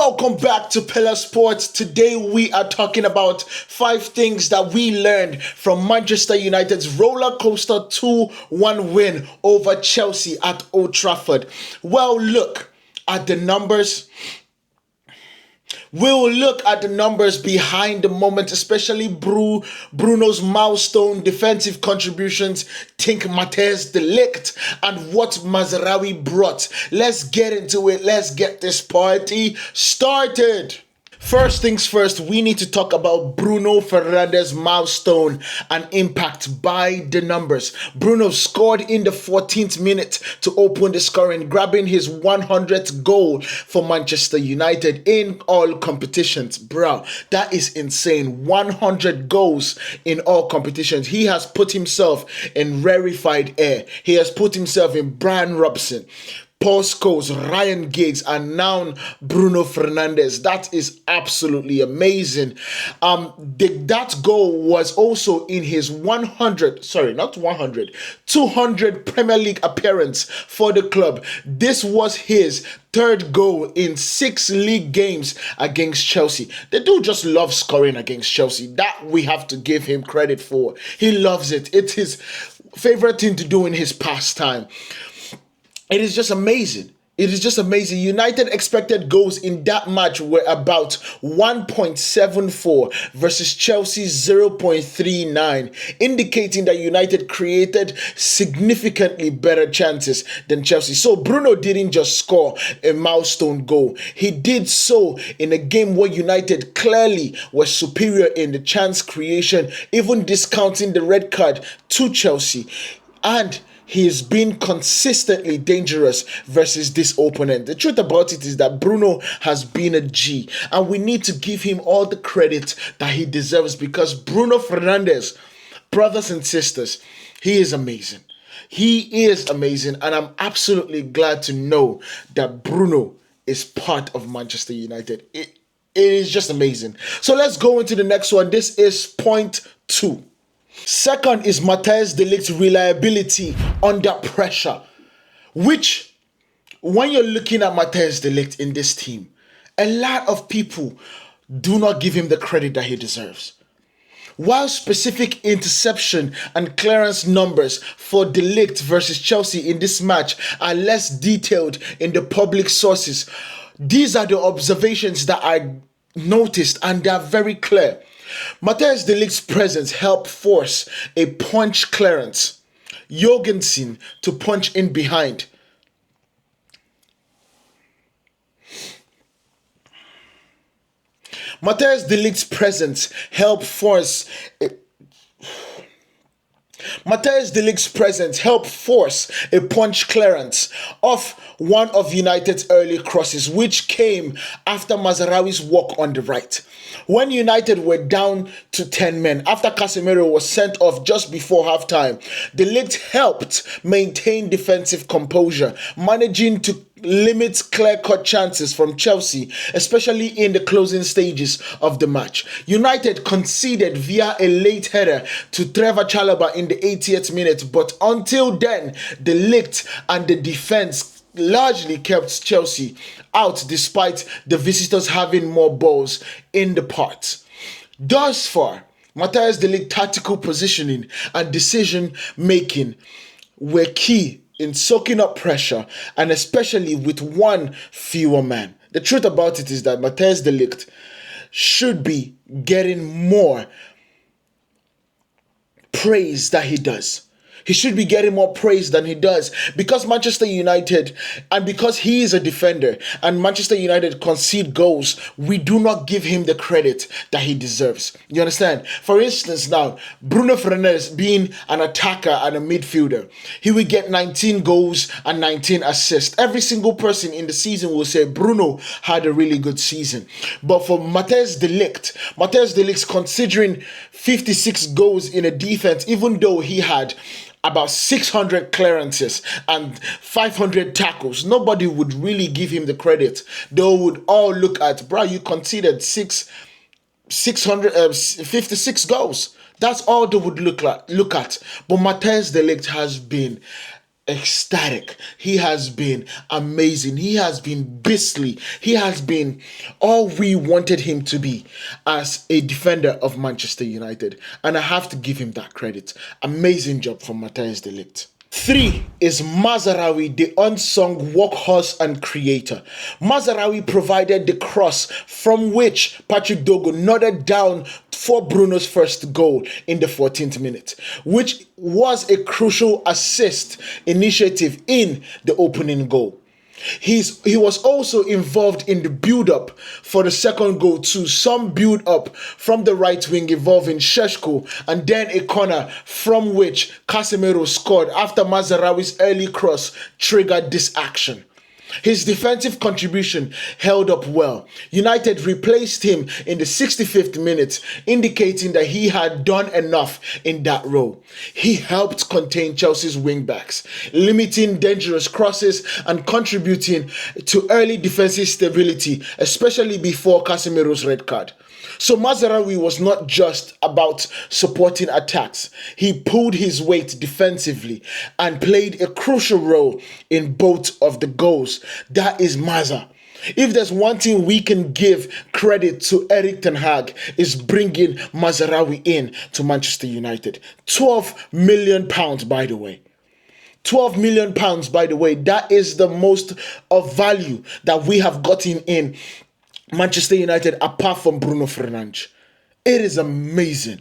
Welcome back to Pillar Sports. Today we are talking about 5 things that we learned from Manchester United's roller coaster 2-1 win over Chelsea at Old Trafford. Well, look at the numbers. We'll look at the numbers behind the moment, especially Bruno's milestone defensive contributions, think Matthijs de Ligt, and what Mazraoui brought. Let's get into it. Let's get this party started. First things first, we need to talk about Bruno Fernandes' milestone and impact by the numbers. Bruno scored in the 14th minute to open the scoring, grabbing his 100th goal for Manchester United in all competitions. Bro, that is insane. 100 goals in all competitions. He has put himself in rarefied air. He has put himself in Brian Robson, Paul Scholes, Ryan Giggs, and now Bruno Fernandes. That is absolutely amazing. That goal was also in his 200 Premier League appearance for the club. This was his third goal in 6 league games against Chelsea. They do just love scoring against Chelsea. That we have to give him credit for. He loves it. It's his favorite thing to do in his pastime. It is just amazing. It is just amazing. United expected goals in that match were about 1.74 versus Chelsea's 0.39, indicating that United created significantly better chances than Chelsea. So Bruno didn't just score a milestone goal. He did so in a game where United clearly was superior in the chance creation, even discounting the red card to Chelsea. And he has been consistently dangerous versus this opponent. The truth about it is that Bruno has been a G, and we need to give him all the credit that he deserves, because Bruno Fernandes, brothers and sisters, he is amazing. He is amazing, and I'm absolutely glad to know that Bruno is part of Manchester United. It is just amazing. So let's go into the next one. This is point 2. Second is Matthijs de Ligt's reliability under pressure, which, when you're looking at Matthijs de Ligt in this team, a lot of people do not give him the credit that he deserves. While specific interception and clearance numbers for de Ligt versus Chelsea in this match are less detailed in the public sources, these are the observations that I noticed, and they are very clear. Matthijs de Ligt's presence helped force a punch clearance, Jorgensen to punch in behind. Matthijs de Ligt's presence helped force a punch clearance off one of United's early crosses, which came after Mazraoui's walk on the right. When United were down to 10 men, after Casemiro was sent off just before halftime, de Ligt helped maintain defensive composure, managing to limit clear-cut chances from Chelsea, especially in the closing stages of the match. United conceded via a late header to Chalobah in the 80th minute, but until then, de Ligt and the defense largely kept Chelsea out, despite the visitors having more balls in the part. Thus far, Matthijs de Ligt's tactical positioning and decision making were key in soaking up pressure, and especially with one fewer man. The truth about it is that Matthijs de Ligt should be getting more praise than he does. He should be getting more praise than he does, because Manchester United, and because he is a defender, and Manchester United concede goals, we do not give him the credit that he deserves. You understand? For instance, now, Bruno Fernandes being an attacker and a midfielder, he will get 19 goals and 19 assists. Every single person in the season will say Bruno had a really good season. But for Matthijs de Ligt's considering 56 goals in a defense, even though he had about 600 clearances and 500 tackles, nobody would really give him the credit. They would all look at, bro, you conceded 56 goals. That's all they would look at. But Matthijs de Ligt has been ecstatic. He has been amazing. He has been beastly. He has been all we wanted him to be as a defender of Manchester United. And I have to give him that credit. Amazing job from Matthijs de Ligt. 3 is Mazraoui, the unsung workhorse and creator. Mazraoui provided the cross from which Patrick Dogo nodded down for Bruno's first goal in the 14th minute, which was a crucial assist initiative in the opening goal. He was also involved in the build-up for the second goal too. Some build-up from the right wing involving Šeško, and then a corner from which Casemiro scored after Mazraoui's early cross triggered this action. His defensive contribution held up well. United replaced him in the 65th minute, indicating that he had done enough in that role. He helped contain Chelsea's wingbacks, limiting dangerous crosses and contributing to early defensive stability, especially before Casemiro's red card. So Mazraoui was not just about supporting attacks. He pulled his weight defensively and played a crucial role in both of the goals. That is Maza. If there's one thing we can give credit to Erik ten Hag, is bringing Mazraoui in to Manchester United. £12 million, by the way. £12 million, by the way. That is the most of value that we have gotten in Manchester United apart from Bruno Fernandes. It is amazing.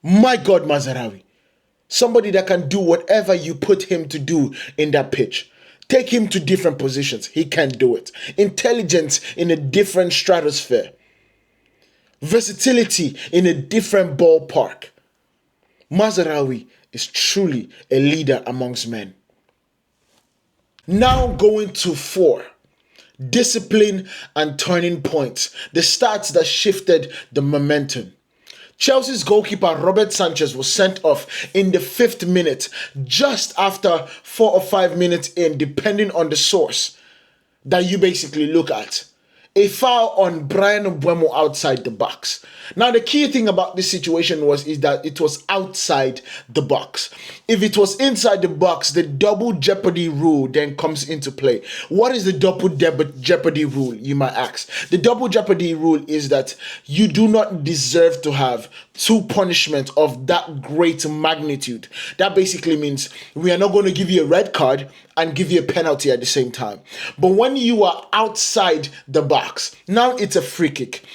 My God, Mazraoui. Somebody that can do whatever you put him to do in that pitch. Take him to different positions. He can do it. Intelligence in a different stratosphere. Versatility in a different ballpark. Mazraoui is truly a leader amongst men. Now going to 4. Discipline and turning points. The stats that shifted the momentum. Chelsea's goalkeeper Robert Sanchez was sent off in the 5th minute, just after 4 or 5 minutes in, depending on the source that you basically look at. A foul on Bryan Mbeumo outside the box. Now, the key thing about this situation is that it was outside the box. If it was inside the box, the double jeopardy rule then comes into play. What is the double jeopardy rule, you might ask? The double jeopardy rule is that you do not deserve to have 2 punishments of that great magnitude. That basically means we are not going to give you a red card and give you a penalty at the same time. But when you are outside the box, now it's a free kick.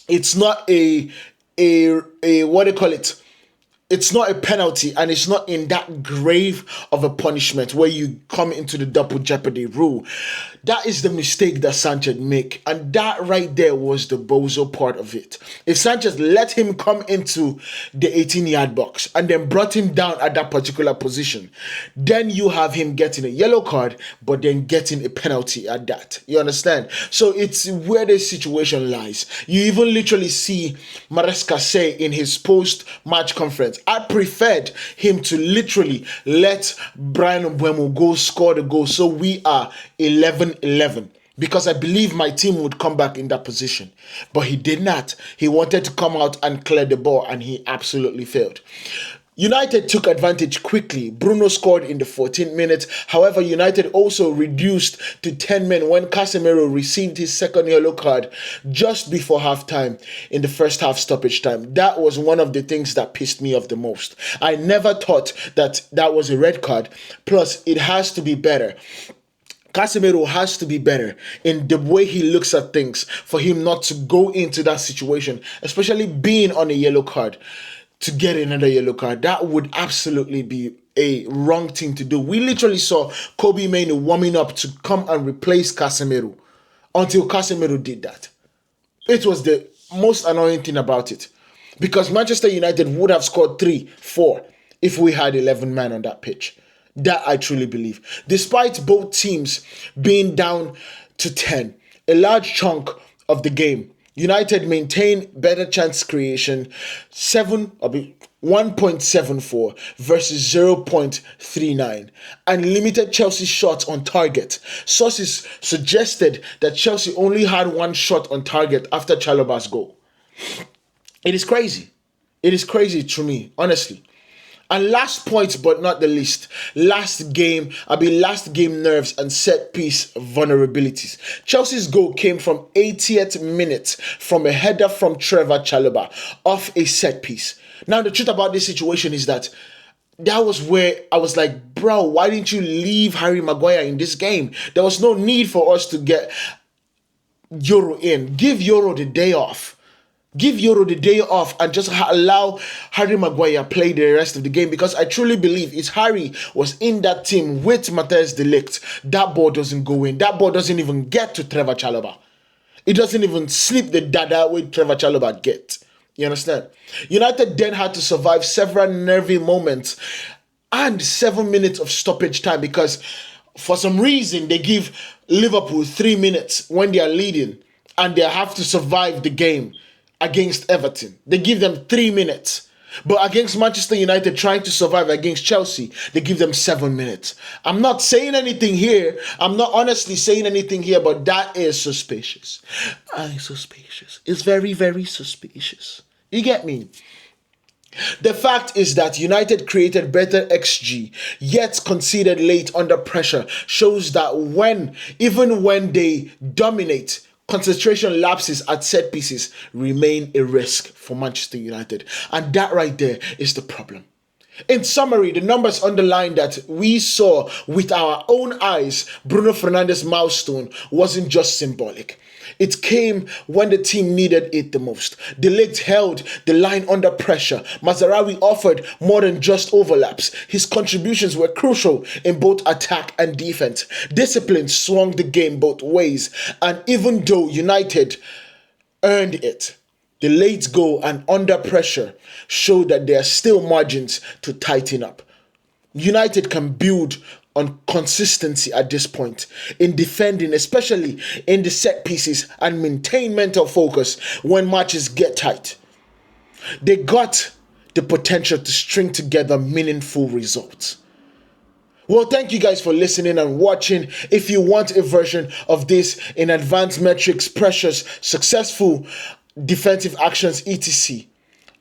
It's not a what do you call it? It's not a penalty, and it's not in that grave of a punishment where you come into the double jeopardy rule. That is the mistake that Sanchez make, and that right there was the bozo part of it. If Sanchez let him come into the 18-yard box and then brought him down at that particular position, then you have him getting a yellow card, but then getting a penalty at that. You understand? So it's where the situation lies. You even literally see Maresca say in his post-match conference, I preferred him to literally let Bryan Mbeumo go score the goal, so we are 11-11. Because I believe my team would come back in that position. But he did not. He wanted to come out and clear the ball, and he absolutely failed. United took advantage quickly. Bruno scored in the 14th minute. However, United also reduced to 10 men when Casemiro received his second yellow card just before halftime in the first half stoppage time. That was one of the things that pissed me off the most. I never thought that was a red card. Plus, it has to be better. Casemiro has to be better in the way he looks at things for him not to go into that situation, especially being on a yellow card, to get another yellow card. That would absolutely be a wrong thing to do. We literally saw Kobe Mainoo warming up to come and replace Casemiro until Casemiro did that. It was the most annoying thing about it, because Manchester United would have scored 3-4 if we had 11 men on that pitch. That I truly believe. Despite both teams being down to 10, a large chunk of the game, United maintained better chance creation, 1.74 versus 0.39, and limited Chelsea's shots on target. Sources suggested that Chelsea only had 1 shot on target after Chalobah's goal. It is crazy. It is crazy to me, honestly. And last point, but not the least, last game nerves and set piece vulnerabilities. Chelsea's goal came from 80th minute from a header from Chalobah off a set piece. Now, the truth about this situation is that was where I was like, bro, why didn't you leave Harry Maguire in this game? There was no need for us to get Euro in. Give Euro the day off. Give Euro the day off and just allow Harry Maguire play the rest of the game, because I truly believe if Harry was in that team with Matthijs de Ligt, that ball doesn't go in. That ball doesn't even get to Trevor Chalobah. It doesn't even slip the dada way Trevor Chalobah get. You understand? United then had to survive several nervy moments and 7 minutes of stoppage time, because for some reason they give Liverpool 3 minutes when they are leading and they have to survive the game against Everton. They give them 3 minutes. But against Manchester United trying to survive against Chelsea, they give them 7 minutes. I'm not saying anything here. I'm not honestly saying anything here, but that is suspicious. Suspicious. It's very, very suspicious. You get me? The fact is that United created better XG, yet conceded late under pressure, shows that even when they dominate, concentration lapses at set pieces remain a risk for Manchester United. And that right there is the problem. In summary, the numbers underline that we saw with our own eyes Bruno Fernandes' milestone wasn't just symbolic. It came when the team needed it the most. De Ligt held the line under pressure. Mazraoui offered more than just overlaps. His contributions were crucial in both attack and defense. Discipline swung the game both ways. And even though United earned it, the late goal and under pressure showed that there are still margins to tighten up. United can build on consistency at this point in defending, especially in the set pieces, and maintain mental focus when matches get tight. They got the potential to string together meaningful results. Well, thank you guys for listening and watching. If you want a version of this in advanced metrics, pressures, successful defensive actions, etc.,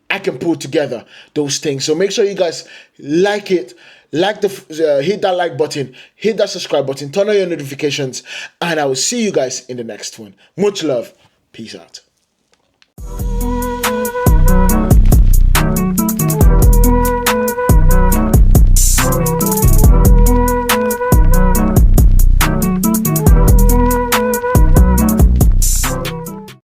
I can put together those things. So make sure you guys like it. Hit that like button, hit that subscribe button, turn on your notifications, and I will see you guys in the next one. Much love. Peace out.